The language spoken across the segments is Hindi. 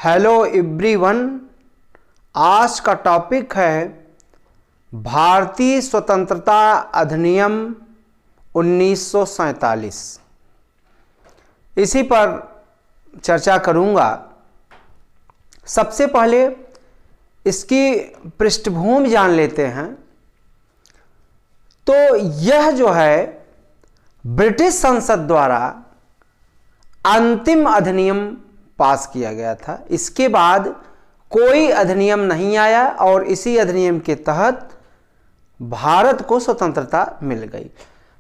Hello everyone. आज का टॉपिक है भारतीय स्वतंत्रता अधिनियम 1947। इसी पर चर्चा करूंगा। सबसे पहले इसकी पृष्ठभूमि जान लेते हैं। तो यह जो है ब्रिटिश संसद द्वारा अंतिम अधिनियम पास किया गया था। इसके बाद कोई अधिनियम नहीं आया और इसी अधिनियम के तहत भारत को स्वतंत्रता मिल गई।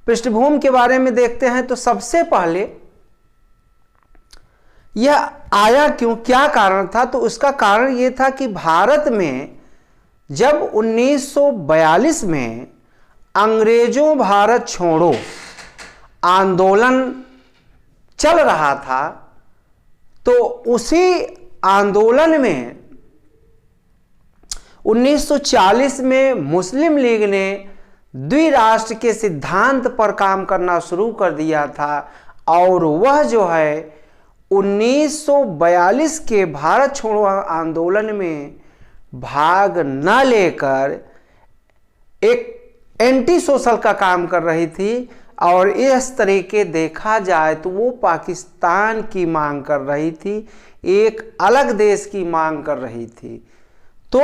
पृष्ठभूमि के बारे में देखते हैं तो सबसे पहले यह आया क्यों, क्या कारण था? तो उसका कारण यह था कि भारत में जब 1942 में अंग्रेजों भारत छोड़ो आंदोलन चल रहा था, तो उसी आंदोलन में 1940 में मुस्लिम लीग ने द्विराष्ट्र के सिद्धांत पर काम करना शुरू कर दिया था और वह जो है 1942 के भारत छोड़ो आंदोलन में भाग न लेकर एक एंटी सोशल का काम कर रही थी। और इस तरीके देखा जाए तो वो पाकिस्तान की मांग कर रही थी, एक अलग देश की मांग कर रही थी। तो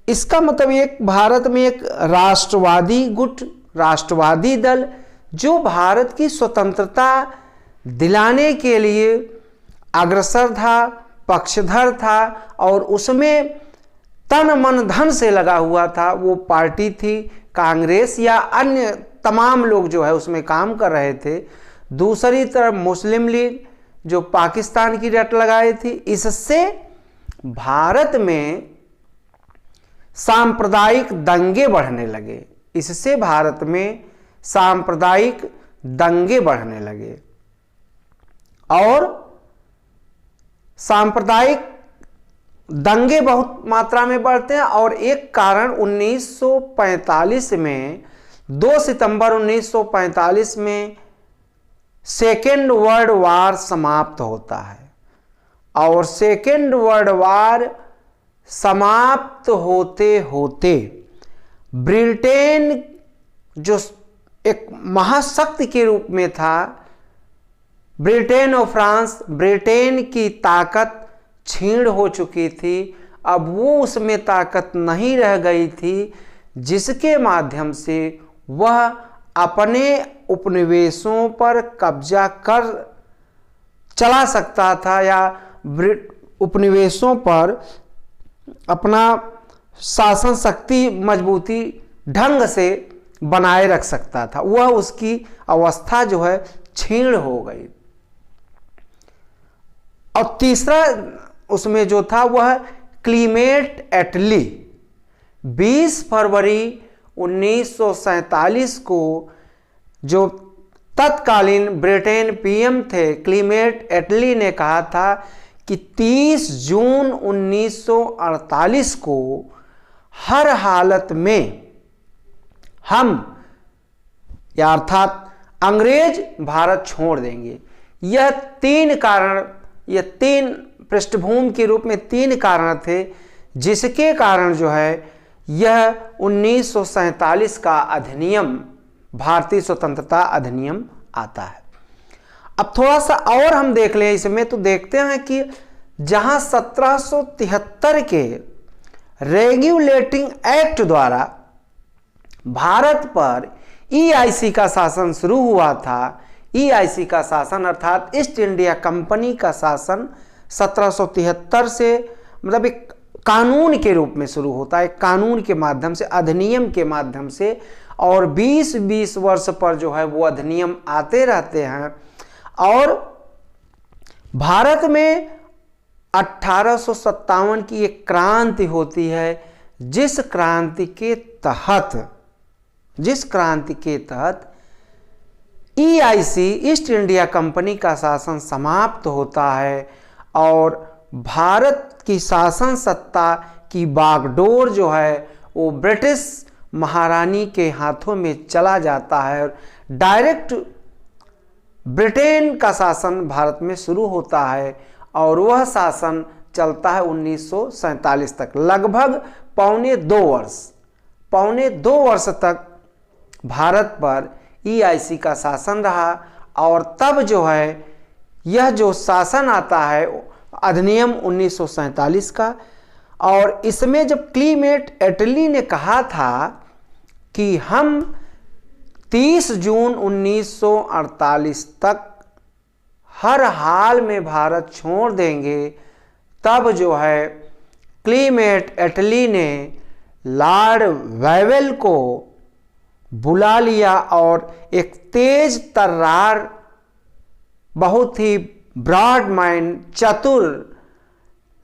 इसका मतलब एक भारत में एक राष्ट्रवादी गुट, राष्ट्रवादी दल जो भारत की स्वतंत्रता दिलाने के लिए अग्रसर था, पक्षधर था और उसमें तन मन धन से लगा हुआ था, वो पार्टी थी कांग्रेस या अन्य तमाम लोग जो है उसमें काम कर रहे थे। दूसरी तरफ मुस्लिम लीग जो पाकिस्तान की रट लगाई थी। इससे भारत में सांप्रदायिक दंगे बढ़ने लगे, इससे भारत में सांप्रदायिक दंगे बढ़ने लगे और सांप्रदायिक दंगे बहुत मात्रा में बढ़ते हैं। और एक कारण 1945 में 2 सितंबर 1945 में सेकेंड वर्ल्ड वार समाप्त होता है और सेकेंड वर्ल्ड वार समाप्त होते होते ब्रिटेन जो एक महाशक्ति के रूप में था, ब्रिटेन और फ्रांस, ब्रिटेन की ताकत क्षीण हो चुकी थी। अब वो उसमें ताकत नहीं रह गई थी जिसके माध्यम से वह अपने उपनिवेशों पर कब्जा कर चला सकता था या उपनिवेशों पर अपना शासन शक्ति मजबूती ढंग से बनाए रख सकता था। वह उसकी अवस्था जो है क्षीण हो गई। और तीसरा उसमें जो था वह क्लीमेट एटली 20 फरवरी 1947 को जो तत्कालीन ब्रिटेन पीएम थे क्लीमेट एटली ने कहा था कि 30 जून 1948 को हर हालत में हम या अर्थात अंग्रेज भारत छोड़ देंगे। यह तीन पृष्ठभूमि के रूप में 3 कारण थे जिसके कारण जो है यह 1947 का अधिनियम, भारतीय स्वतंत्रता अधिनियम आता है। अब थोड़ा सा और हम देख लें इसमें, तो देखते हैं कि जहां 1773 के रेगुलेटिंग एक्ट द्वारा भारत पर ईआईसी का शासन शुरू हुआ था। ईआईसी का शासन अर्थात ईस्ट इंडिया कंपनी का शासन 1773 से मतलब एक कानून के रूप में शुरू होता है, कानून के माध्यम से, अधिनियम के माध्यम से। और 20-20 वर्ष पर जो है वो अधिनियम आते रहते हैं। और भारत में 1857 की एक क्रांति होती है जिस क्रांति के तहत ईआईसी ईस्ट इंडिया कंपनी का शासन समाप्त होता है और भारत की शासन सत्ता की बागडोर जो है वो ब्रिटिश महारानी के हाथों में चला जाता है और डायरेक्ट ब्रिटेन का शासन भारत में शुरू होता है और वह शासन चलता है 1947 तक, लगभग पौने 2 वर्ष तक भारत पर EIC का शासन रहा। और तब जो है यह जो शासन आता है अधिनियम 1947 का, और इसमें जब क्लीमेट एटली ने कहा था कि हम 30 जून 1948 तक हर हाल में भारत छोड़ देंगे, तब जो है क्लीमेट एटली ने लॉर्ड वेवेल को बुला लिया और एक तेज तर्रार, बहुत ही ब्रॉड माइंड, चतुर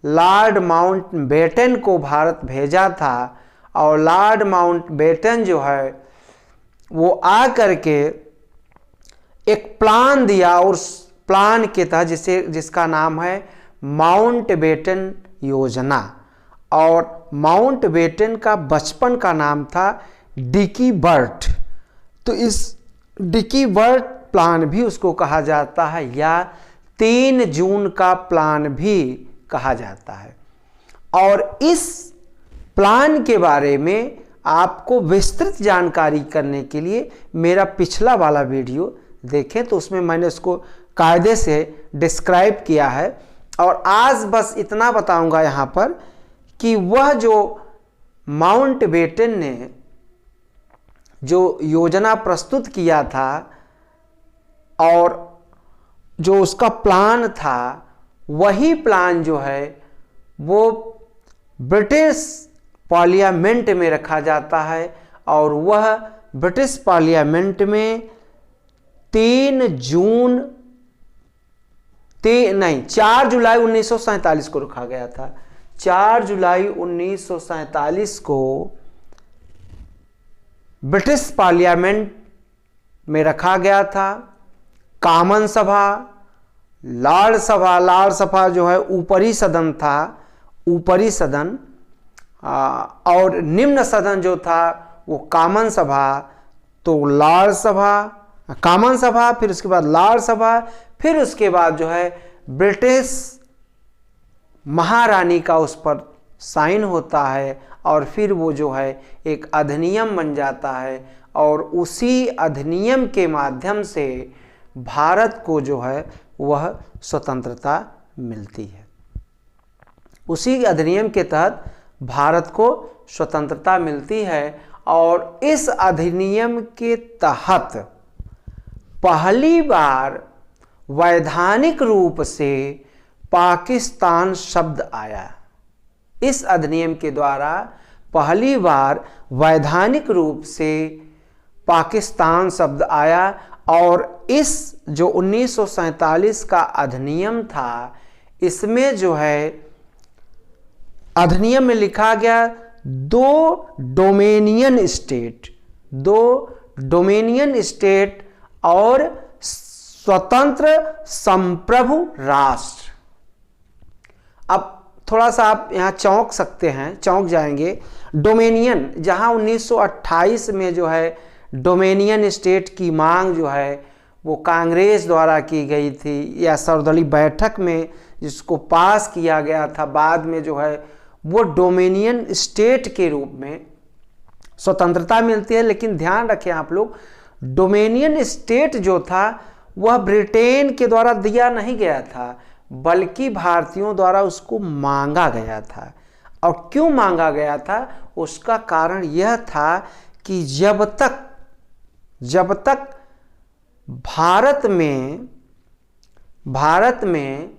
लॉर्ड माउंटबेटन को भारत भेजा था। और लॉर्ड माउंटबेटन जो है वो आ करके एक प्लान दिया, और उस प्लान के तहत जिसका नाम है माउंटबेटन योजना। और माउंटबेटन का बचपन का नाम था डिकी बर्ट, तो इस डिकी बर्ट प्लान भी उसको कहा जाता है, या 3 जून का प्लान भी कहा जाता है। और इस प्लान के बारे में आपको विस्तृत जानकारी करने के लिए मेरा पिछला वाला वीडियो देखें, तो उसमें मैंने उसको कायदे से डिस्क्राइब किया है। और आज बस इतना बताऊंगा यहाँ पर कि वह जो माउंटबेटन ने जो योजना प्रस्तुत किया था और जो उसका प्लान था, वही प्लान जो है वो ब्रिटिश पार्लियामेंट में रखा जाता है। और वह ब्रिटिश पार्लियामेंट में 4 जुलाई 1947 को रखा गया था। 4 जुलाई 1947 को ब्रिटिश पार्लियामेंट में रखा गया था। कॉमन सभा, लॉर्ड सभा जो है ऊपरी सदन था, ऊपरी सदन, और निम्न सदन जो था वो कॉमन सभा। तो लॉर्ड सभा, कॉमन सभा, फिर उसके बाद लॉर्ड सभा, फिर उसके बाद जो है ब्रिटिश महारानी का उस पर साइन होता है, और फिर वो जो है एक अधिनियम बन जाता है। और उसी अधिनियम के माध्यम से भारत को जो है वह स्वतंत्रता मिलती है। उसी अधिनियम के तहत भारत को स्वतंत्रता मिलती है। और इस अधिनियम के तहत पहली बार वैधानिक रूप से पाकिस्तान शब्द आया। इस अधिनियम के द्वारा पहली बार वैधानिक रूप से पाकिस्तान शब्द आया। और इस जो 1947 का अधिनियम था, इसमें जो है अधिनियम में लिखा गया 2 डोमेनियन स्टेट और स्वतंत्र संप्रभु राष्ट्र। अब थोड़ा सा आप यहाँ चौंक जाएंगे। डोमेनियन, जहाँ 1928 में जो है डोमेनियन स्टेट की मांग जो है वो कांग्रेस द्वारा की गई थी, या सर्वदलीय बैठक में जिसको पास किया गया था, बाद में जो है वो डोमेनियन स्टेट के रूप में स्वतंत्रता मिलती है। लेकिन ध्यान रखें आप लोग, डोमेनियन स्टेट जो था वह ब्रिटेन के द्वारा दिया नहीं गया था, बल्कि भारतीयों द्वारा उसको मांगा गया था। और क्यों मांगा गया था, उसका कारण यह था कि जब तक भारत में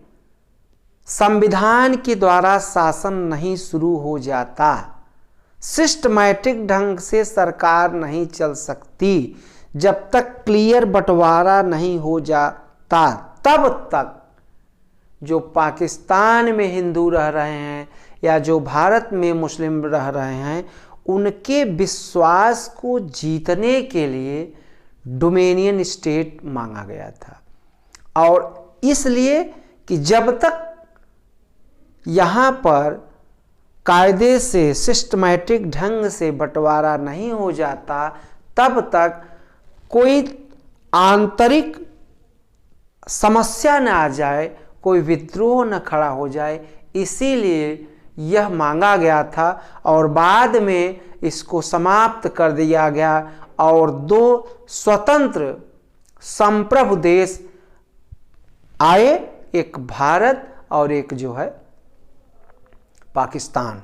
संविधान के द्वारा शासन नहीं शुरू हो जाता, सिस्टमैटिक ढंग से सरकार नहीं चल सकती, जब तक क्लियर बंटवारा नहीं हो जाता, तब तक जो पाकिस्तान में हिंदू रह रहे हैं या जो भारत में मुस्लिम रह रहे हैं, उनके विश्वास को जीतने के लिए डोमेनियन स्टेट मांगा गया था। और इसलिए कि जब तक यहाँ पर कायदे से सिस्टमैटिक ढंग से बंटवारा नहीं हो जाता, तब तक कोई आंतरिक समस्या न आ जाए, कोई विद्रोह न खड़ा हो जाए, इसीलिए यह मांगा गया था और बाद में इसको समाप्त कर दिया गया और दो स्वतंत्र संप्रभु देश आए, एक भारत और एक जो है पाकिस्तान।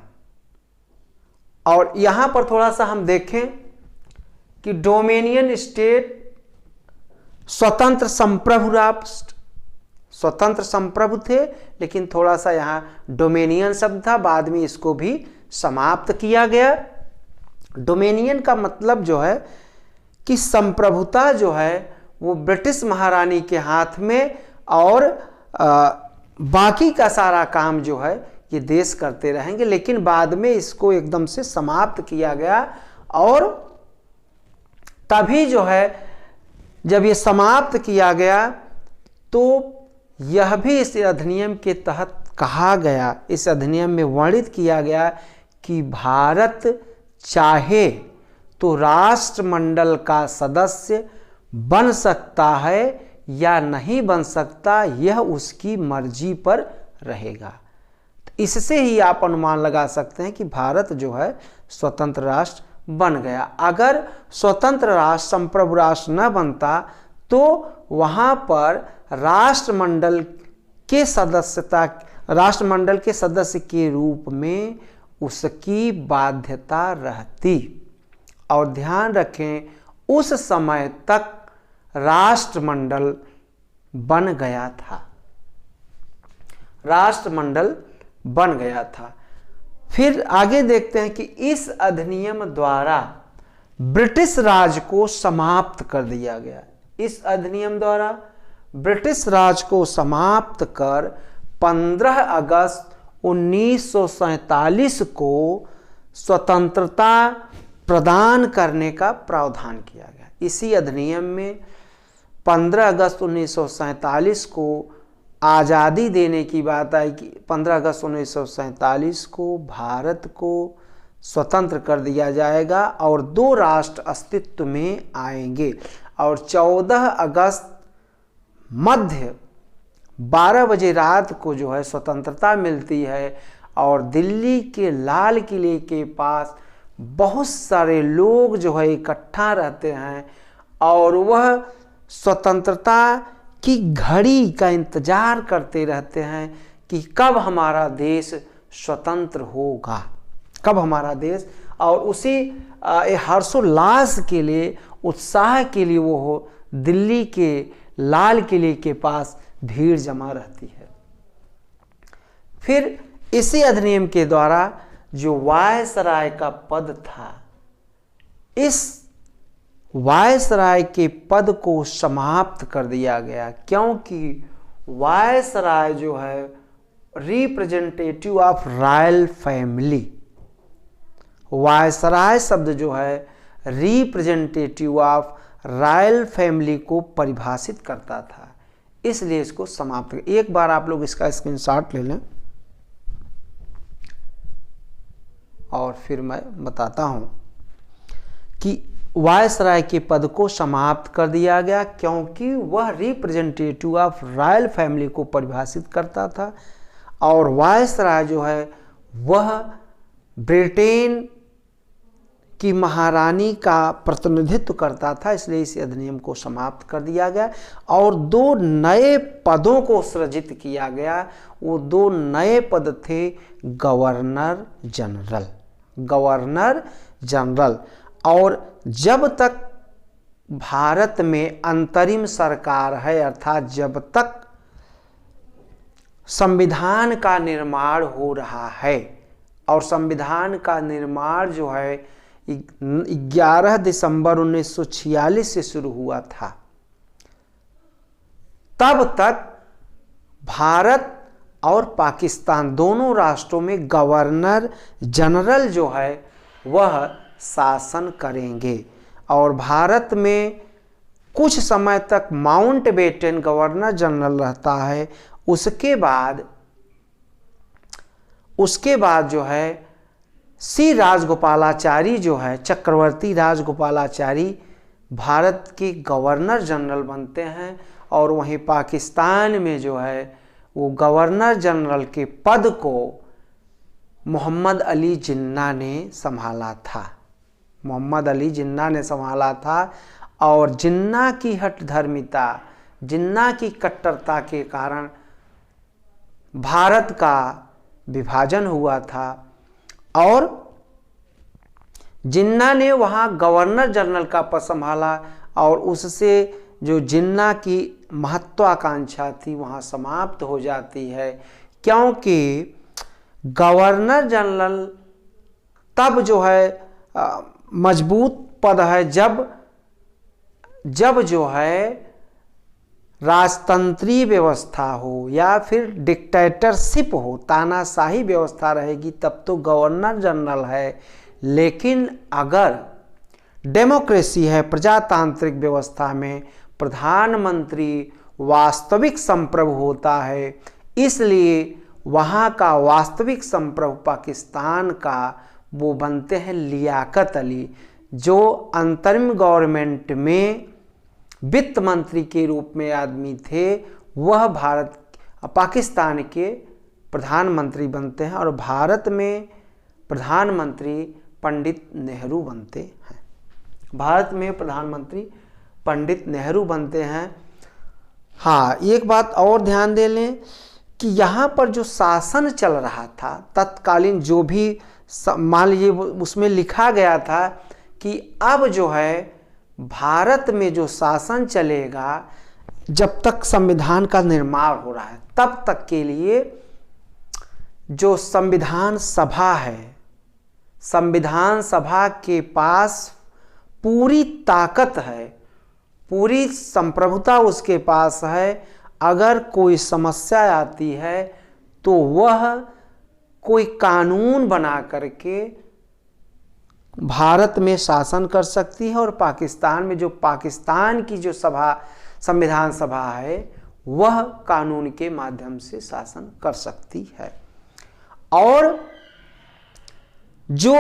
और यहां पर थोड़ा सा हम देखें कि डोमिनियन स्टेट स्वतंत्र संप्रभु राष्ट्र, स्वतंत्र संप्रभु थे, लेकिन थोड़ा सा यहाँ डोमेनियन शब्द था, बाद में इसको भी समाप्त किया गया। डोमेनियन का मतलब जो है कि संप्रभुता जो है वो ब्रिटिश महारानी के हाथ में, और बाकी का सारा काम जो है ये देश करते रहेंगे, लेकिन बाद में इसको एकदम से समाप्त किया गया। और तभी जो है जब ये समाप्त किया गया तो यह भी इस अधिनियम के तहत कहा गया, इस अधिनियम में वर्णित किया गया कि भारत चाहे तो राष्ट्रमंडल का सदस्य बन सकता है या नहीं बन सकता, यह उसकी मर्जी पर रहेगा। तो इससे ही आप अनुमान लगा सकते हैं कि भारत जो है स्वतंत्र राष्ट्र बन गया। अगर स्वतंत्र राष्ट्र संप्रभु राष्ट्र न बनता तो वहाँ पर राष्ट्रमंडल के सदस्य के रूप में उसकी बाध्यता रहती। और ध्यान रखें, उस समय तक राष्ट्रमंडल बन गया था, राष्ट्रमंडल बन गया था। फिर आगे देखते हैं कि इस अधिनियम द्वारा ब्रिटिश राज को समाप्त कर दिया गया। इस अधिनियम द्वारा ब्रिटिश राज को समाप्त कर 15 अगस्त 1947 को स्वतंत्रता प्रदान करने का प्रावधान किया गया। इसी अधिनियम में 15 अगस्त 1947 को आज़ादी देने की बात आई कि 15 अगस्त 1947 को भारत को स्वतंत्र कर दिया जाएगा और दो राष्ट्र अस्तित्व में आएंगे। और 14 अगस्त मध्य 12 बजे रात को जो है स्वतंत्रता मिलती है और दिल्ली के लाल किले के पास बहुत सारे लोग जो है इकट्ठा रहते हैं और वह स्वतंत्रता की घड़ी का इंतजार करते रहते हैं कि कब हमारा देश स्वतंत्र होगा, कब हमारा देश। और उसी हर्षोल्लास के लिए, उत्साह के लिए वो दिल्ली के लाल किले के पास भीड़ जमा रहती है। फिर इसी अधिनियम के द्वारा जो वायसराय का पद था, इस वायसराय के पद को समाप्त कर दिया गया, क्योंकि वायसराय जो है representative of royal family, viceroy शब्द जो है रिप्रेजेंटेटिव ऑफ रॉयल फैमिली को परिभाषित करता था, इसलिए इसको समाप्त। एक बार आप लोग इसका स्क्रीनशॉट ले लें और फिर मैं बताता हूं कि वायसराय के पद को समाप्त कर दिया गया क्योंकि वह रिप्रेजेंटेटिव ऑफ रॉयल फैमिली को परिभाषित करता था और वायसराय जो है वह ब्रिटेन की महारानी का प्रतिनिधित्व करता था, इसलिए इस अधिनियम को समाप्त कर दिया गया। और दो नए पदों को सृजित किया गया। वो दो नए पद थे गवर्नर जनरल, गवर्नर जनरल। और जब तक भारत में अंतरिम सरकार है, अर्थात जब तक संविधान का निर्माण हो रहा है, और संविधान का निर्माण जो है 11 दिसंबर 1946 से शुरू हुआ था, तब तक भारत और पाकिस्तान दोनों राष्ट्रों में गवर्नर जनरल जो है वह शासन करेंगे। और भारत में कुछ समय तक माउंटबेटन गवर्नर जनरल रहता है। उसके बाद जो है सी राजगोपालाचारी जो है, चक्रवर्ती राजगोपालाचारी भारत के गवर्नर जनरल बनते हैं। और वहीं पाकिस्तान में जो है वो गवर्नर जनरल के पद को मोहम्मद अली जिन्ना ने संभाला था। मोहम्मद अली जिन्ना ने संभाला था और जिन्ना की हठधर्मिता, जिन्ना की कट्टरता के कारण भारत का विभाजन हुआ था और जिन्ना ने वहाँ गवर्नर जनरल का पद संभाला और उससे जो जिन्ना की महत्वाकांक्षा थी वहाँ समाप्त हो जाती है, क्योंकि गवर्नर जनरल तब जो है मजबूत पद है जब जो है राजतंत्रीय व्यवस्था हो या फिर डिक्टेटरशिप हो, तानाशाही व्यवस्था रहेगी तब तो गवर्नर जनरल है। लेकिन अगर डेमोक्रेसी है, प्रजातांत्रिक व्यवस्था में प्रधानमंत्री वास्तविक संप्रभु होता है, इसलिए वहाँ का वास्तविक संप्रभु पाकिस्तान का वो बनते हैं लियाकत अली, जो अंतरिम गवर्नमेंट में वित्त मंत्री के रूप में आदमी थे। वह पाकिस्तान के प्रधानमंत्री बनते हैं और भारत में प्रधानमंत्री पंडित नेहरू बनते हैं। भारत में प्रधानमंत्री पंडित नेहरू बनते हैं। हाँ, एक बात और ध्यान दे लें कि यहाँ पर जो शासन चल रहा था तत्कालीन, जो भी मान लीजिए उसमें लिखा गया था कि अब जो है भारत में जो शासन चलेगा जब तक संविधान का निर्माण हो रहा है तब तक के लिए जो संविधान सभा है, संविधान सभा के पास पूरी ताकत है, पूरी संप्रभुता उसके पास है। अगर कोई समस्या आती है तो वह कोई कानून बना करके भारत में शासन कर सकती है और पाकिस्तान में जो पाकिस्तान की जो संविधान सभा है वह कानून के माध्यम से शासन कर सकती है। और जो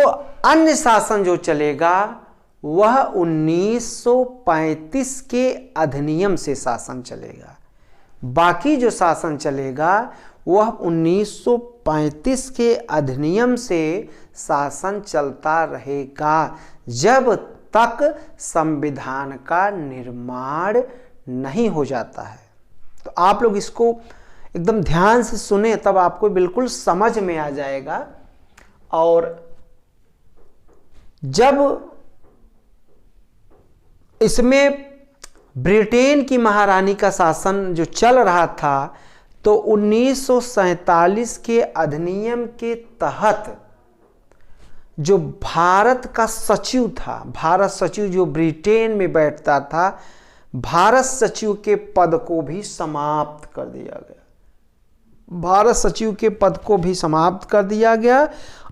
अन्य शासन जो चलेगा वह 1935 के अधिनियम से शासन चलेगा। बाकी जो शासन चलेगा वह 1935 के अधिनियम से शासन चलता रहेगा जब तक संविधान का निर्माण नहीं हो जाता है। तो आप लोग इसको एकदम ध्यान से सुने तब आपको बिल्कुल समझ में आ जाएगा। और जब इसमें ब्रिटेन की महारानी का शासन जो चल रहा था तो 1947 के अधिनियम के तहत जो भारत का सचिव था, भारत सचिव जो ब्रिटेन में बैठता था, भारत सचिव के पद को भी समाप्त कर दिया गया। भारत सचिव के पद को भी समाप्त कर दिया गया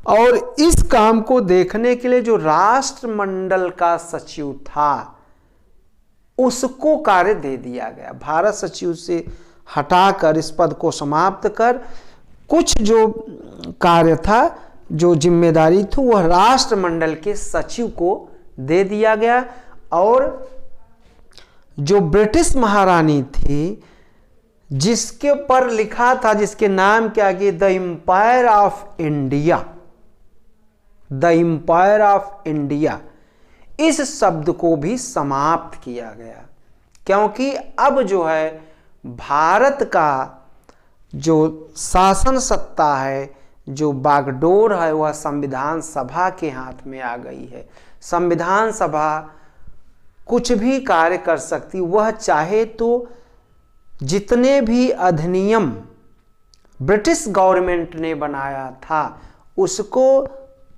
और इस काम को देखने के लिए जो राष्ट्रमंडल का सचिव था उसको कार्य दे दिया गया। भारत सचिव से हटाकर इस पद को समाप्त कर कुछ जो कार्य था, जो जिम्मेदारी थी, वह राष्ट्रमंडल के सचिव को दे दिया गया। और जो ब्रिटिश महारानी थी जिसके ऊपर लिखा था, जिसके नाम के आगे the empire of India, the empire of India, इस शब्द को भी समाप्त किया गया, क्योंकि अब जो है भारत का जो शासन सत्ता है, जो बागडोर है, वह संविधान सभा के हाथ में आ गई है। संविधान सभा कुछ भी कार्य कर सकती, वह चाहे तो जितने भी अधिनियम ब्रिटिश गवर्नमेंट ने बनाया था उसको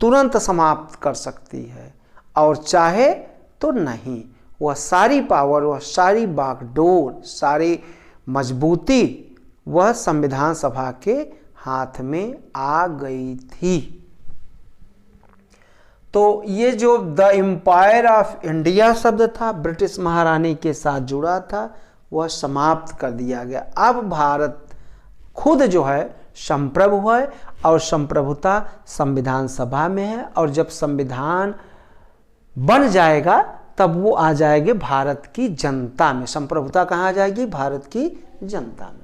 तुरंत समाप्त कर सकती है और चाहे तो नहीं। वह सारी पावर, वह सारी बागडोर, सारी मजबूती वह संविधान सभा के हाथ में आ गई थी। तो ये जो द एम्पायर ऑफ इंडिया शब्द था, ब्रिटिश महारानी के साथ जुड़ा था, वह समाप्त कर दिया गया। अब भारत खुद जो है संप्रभु है और संप्रभुता संविधान सभा में है। और जब संविधान बन जाएगा तब वो आ जाएंगे भारत की जनता में। संप्रभुता कहाँ आ जाएगी? भारत की जनता में।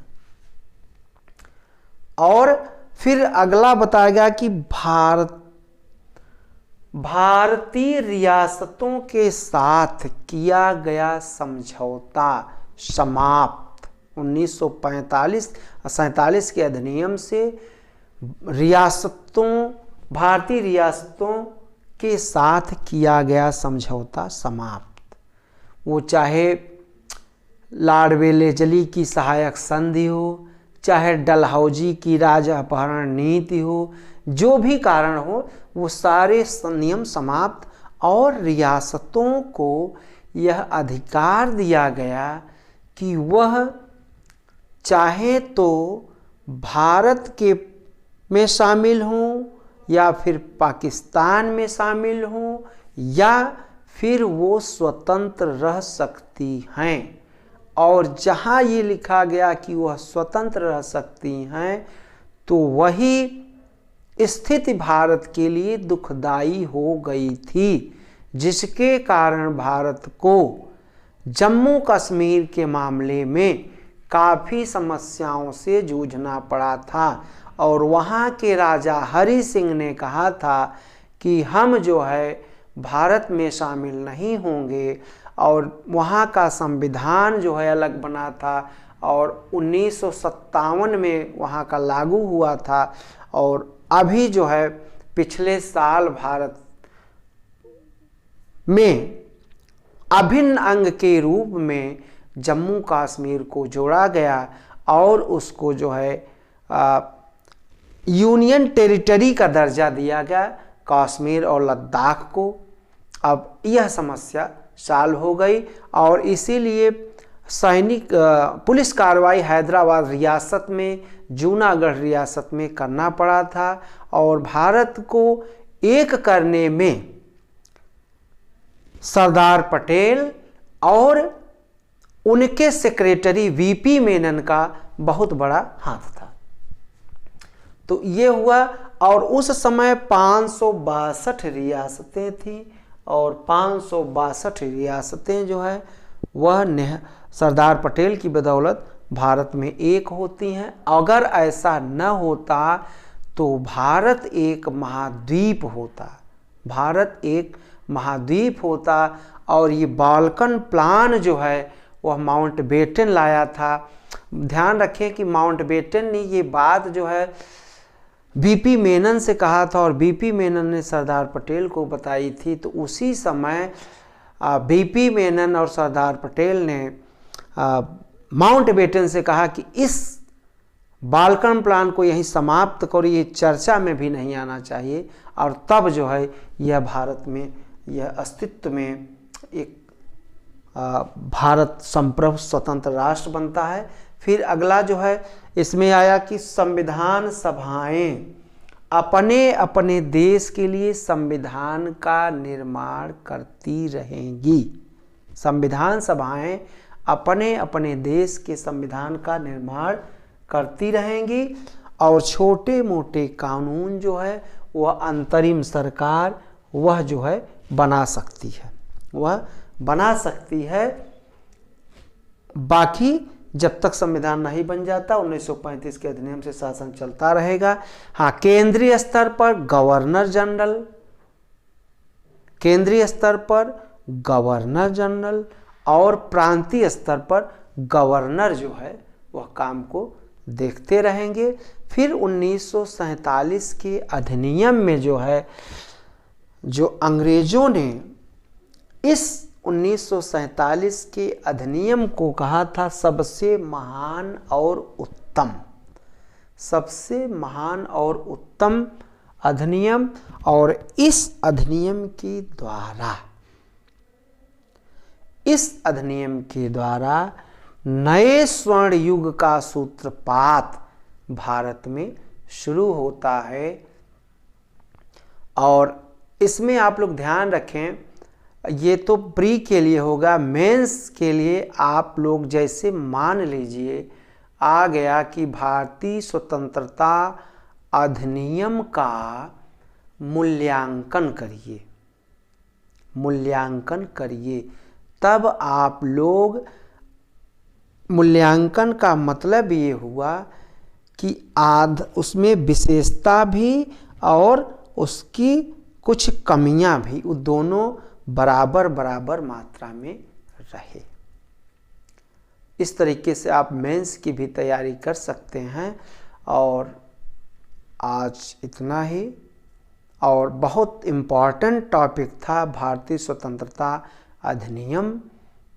और फिर अगला बताया गया कि भारतीय रियासतों के साथ किया गया समझौता समाप्त। 1947 के अधिनियम से भारतीय रियासतों के साथ किया गया समझौता समाप्त। वो चाहे लॉर्ड वेलेस्ली की सहायक संधि हो, चाहे डलहौजी की राज अपहरण नीति हो, जो भी कारण हो, वो सारे नियम समाप्त और रियासतों को यह अधिकार दिया गया कि वह चाहे तो भारत में शामिल हों या फिर पाकिस्तान में शामिल हों या फिर वो स्वतंत्र रह सकती हैं। और जहाँ ये लिखा गया कि वह स्वतंत्र रह सकती हैं, तो वही स्थिति भारत के लिए दुखदाई हो गई थी, जिसके कारण भारत को जम्मू कश्मीर के मामले में काफ़ी समस्याओं से जूझना पड़ा था। और वहाँ के राजा हरि सिंह ने कहा था कि हम जो है भारत में शामिल नहीं होंगे, और वहाँ का संविधान जो है अलग बना था और 1957 में वहाँ का लागू हुआ था। और अभी जो है पिछले साल भारत में अभिन्न अंग के रूप में जम्मू कश्मीर को जोड़ा गया और उसको जो है यूनियन टेरिटरी का दर्जा दिया गया, कश्मीर और लद्दाख को। अब यह समस्या सॉल्व हो गई और इसीलिए पुलिस कार्रवाई हैदराबाद रियासत में, जूनागढ़ रियासत में करना पड़ा था। और भारत को एक करने में सरदार पटेल और उनके सेक्रेटरी वीपी मेनन का बहुत बड़ा हाथ था। तो ये हुआ। और उस समय 562 रियासतें थीं और 562 रियासतें जो है वह सरदार पटेल की बदौलत भारत में एक होती हैं। अगर ऐसा न होता तो भारत एक महाद्वीप होता, भारत एक महाद्वीप होता। और ये बाल्कन प्लान जो है वह माउंटबेटन लाया था। ध्यान रखें कि माउंटबेटन ने ये बात जो है बीपी मेनन से कहा था और बीपी मेनन ने सरदार पटेल को बताई थी। तो उसी समय बीपी मेनन और सरदार पटेल ने माउंटबेटन से कहा कि इस बाल्कन प्लान को यहीं समाप्त करो, ये चर्चा में भी नहीं आना चाहिए। और तब जो है यह भारत में, यह अस्तित्व में एक भारत संप्रभु स्वतंत्र राष्ट्र बनता है। फिर अगला जो है इसमें आया कि संविधान सभाएं अपने अपने देश के लिए संविधान का निर्माण करती रहेंगी। संविधान सभाएं अपने अपने देश के संविधान का निर्माण करती रहेंगी और छोटे मोटे कानून जो है वह अंतरिम सरकार वह जो है बना सकती है, वह बना सकती है। बाकी जब तक संविधान नहीं बन जाता 1935 के अधिनियम से शासन चलता रहेगा। हाँ, केंद्रीय स्तर पर गवर्नर जनरल, केंद्रीय स्तर पर गवर्नर जनरल और प्रांतीय स्तर पर गवर्नर जो है वह काम को देखते रहेंगे। फिर 1947 के अधिनियम में जो है, जो अंग्रेजों ने इस 1947 के अधिनियम को कहा था सबसे महान और उत्तम, सबसे महान और उत्तम अधिनियम। और इस अधिनियम के द्वारा, इस अधिनियम के द्वारा नए स्वर्ण युग का सूत्रपात भारत में शुरू होता है। और इसमें आप लोग ध्यान रखें, ये तो प्री के लिए होगा, मेंस के लिए आप लोग जैसे मान लीजिए आ गया कि भारतीय स्वतंत्रता अधिनियम का मूल्यांकन करिए, मूल्यांकन करिए। तब आप लोग, मूल्यांकन का मतलब ये हुआ कि उसमें विशेषता भी और उसकी कुछ कमियां भी, वो दोनों बराबर बराबर मात्रा में रहे। इस तरीके से आप मेंस की भी तैयारी कर सकते हैं। और आज इतना ही। और बहुत इम्पॉर्टेंट टॉपिक था भारतीय स्वतंत्रता अधिनियम,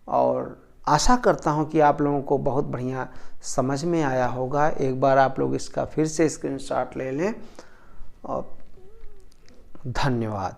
और आशा करता हूं कि आप लोगों को बहुत बढ़िया समझ में आया होगा। एक बार आप लोग इसका फिर से स्क्रीनशॉट ले लें। और धन्यवाद।